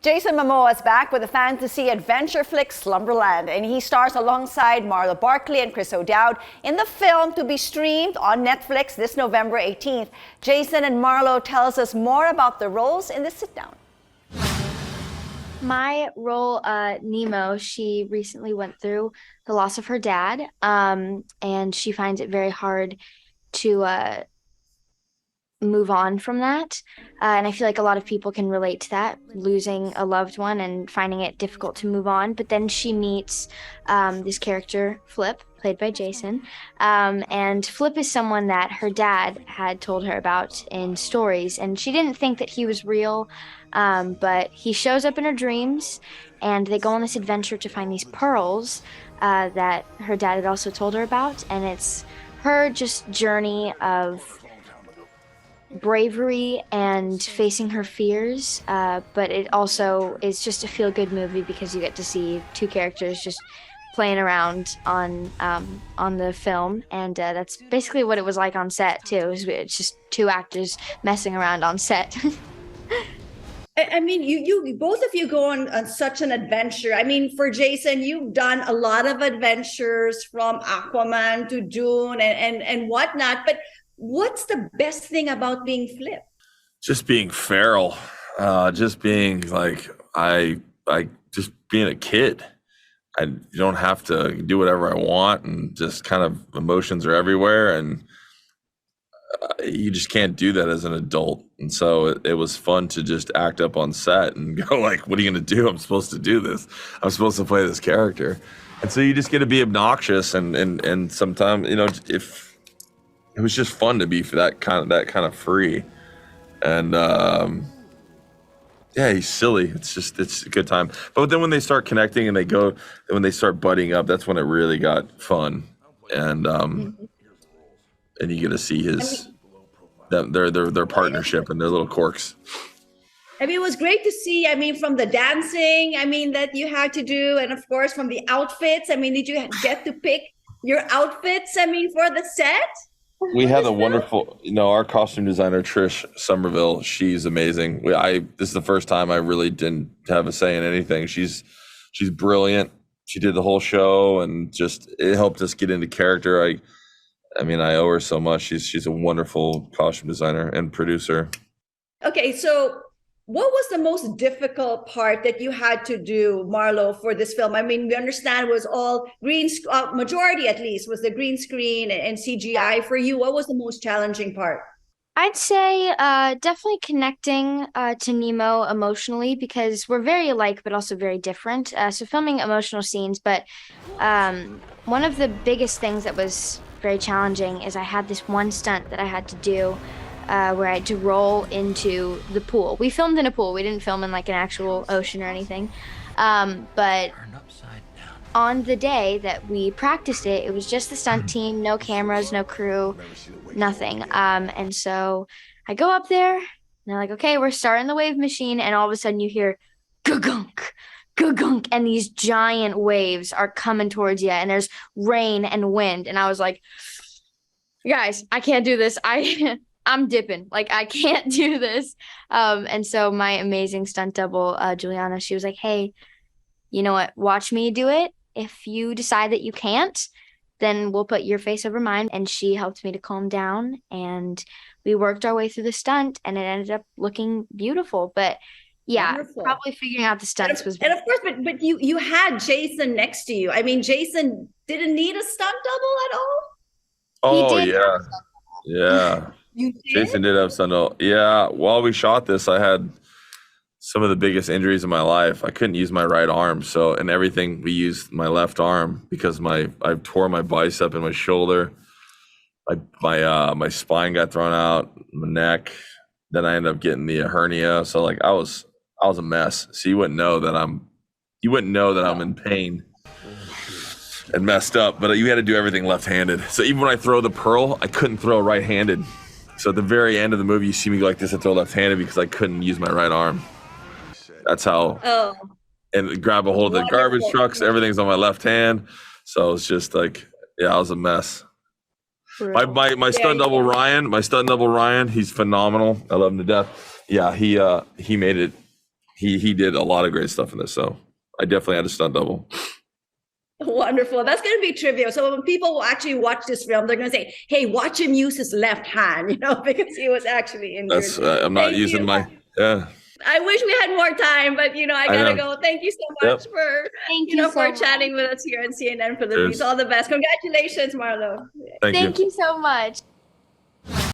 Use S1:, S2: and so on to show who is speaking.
S1: Jason Momoa is back with the fantasy adventure flick Slumberland, and he stars alongside Marlow Barkley and Chris O'Dowd in the film to be streamed on Netflix this November 18th. Jason and Marlow tells us more about the roles in the sit-down.
S2: My role, Nemo, she recently went through the loss of her dad, and she finds it very hard to move on from that. And I feel like a lot of people can relate to that, losing a loved one and finding it difficult to move on. But then she meets this character, Flip, played by Jason. And Flip is someone that her dad had told her about in stories. And she didn't think that he was real, but he shows up in her dreams, and they go on this adventure to find these pearls that her dad had also told her about. And it's her just journey of bravery and facing her fears, but it also is just a feel-good movie because you get to see two characters just playing around on the film, and that's basically what it was like on set too. It's just two actors messing around on set.
S3: I mean, you both of you go on such an adventure. I mean, for Jason, you've done a lot of adventures from Aquaman to Dune and whatnot, but what's the best thing about being Flip?
S4: Just being feral, just being like I just being a kid. You don't have to do whatever I want, and just kind of emotions are everywhere, and you just can't do that as an adult. And so it was fun to just act up on set and go like, "What are you going to do? I'm supposed to do this. I'm supposed to play this character." And so you just get to be obnoxious, and sometimes if it was just fun to be that kind of free, and yeah, he's silly. It's a good time. But then when they start connecting and when they start butting up, that's when it really got fun, and you get to see their partnership and their little quirks.
S3: I mean, it was great to see. I mean, from the dancing, that you had to do, and of course from the outfits. I mean, did you get to pick your outfits? For the set?
S4: We had a wonderful, our costume designer, Trish Somerville, she's amazing. This is the first time I really didn't have a say in anything. She's brilliant. She did the whole show, and just, it helped us get into character. I owe her so much. She's a wonderful costume designer and producer.
S3: Okay, so what was the most difficult part that you had to do, Marlow, for this film? I mean, we understand it was all majority at least was the green screen and CGI. For you, what was the most challenging part?
S2: I'd say definitely connecting to Nemo emotionally, because we're very alike but also very different. So filming emotional scenes, but one of the biggest things that was very challenging is I had this one stunt that I had to do where I had to roll into the pool. We filmed in a pool. We didn't film in like an actual ocean or anything. But on the day that we practiced it, it was just the stunt team, no cameras, no crew, nothing. And so I go up there, and they're like, okay, we're starting the wave machine. And all of a sudden you hear gugunk, gugunk, and these giant waves are coming towards you, and there's rain and wind. And I was like, guys, I can't do this. I'm dipping. Like, I can't do this. And so my amazing stunt double, Juliana, she was like, hey, you know what? Watch me do it. If you decide that you can't, then we'll put your face over mine. And she helped me to calm down, and we worked our way through the stunt, and it ended up looking beautiful. But yeah, wonderful. Probably figuring out the stunts was...
S3: And of course, but you had Jason next to you. I mean, Jason didn't need a stunt double at all?
S4: Oh, yeah. Yeah.
S3: You did?
S4: Jason did have stunt double. Yeah, while we shot this, I had some of the biggest injuries in my life. I couldn't use my right arm, and everything we used my left arm because I tore my bicep and my shoulder. My spine got thrown out, my neck. Then I ended up getting the hernia. So I was a mess. So you wouldn't know that I'm in pain and messed up. But you had to do everything left-handed. So even when I throw the pearl, I couldn't throw right-handed. So at the very end of the movie, you see me go like this and throw left-handed because I couldn't use my right arm. That's how. Oh. And grab a hold of the garbage trucks. Everything's on my left hand. So it's just I was a mess. My stunt double Ryan, he's phenomenal. I love him to death. Yeah, he made it he did a lot of great stuff in this. So I definitely had a stunt double.
S3: Wonderful. That's going to be trivia. So when people will actually watch this film, they're going to say, "Hey, watch him use his left hand," because he was actually injured.
S4: That's I'm not
S3: Thank
S4: using
S3: you.
S4: yeah.
S3: I wish we had more time, but I gotta go. Thank you so much for
S2: Thank you so
S3: for
S2: much.
S3: chatting with us here on CNN Philippines.
S4: Cheers.
S3: All the best. Congratulations, Marlo.
S4: Thank you.
S2: Thank you so much.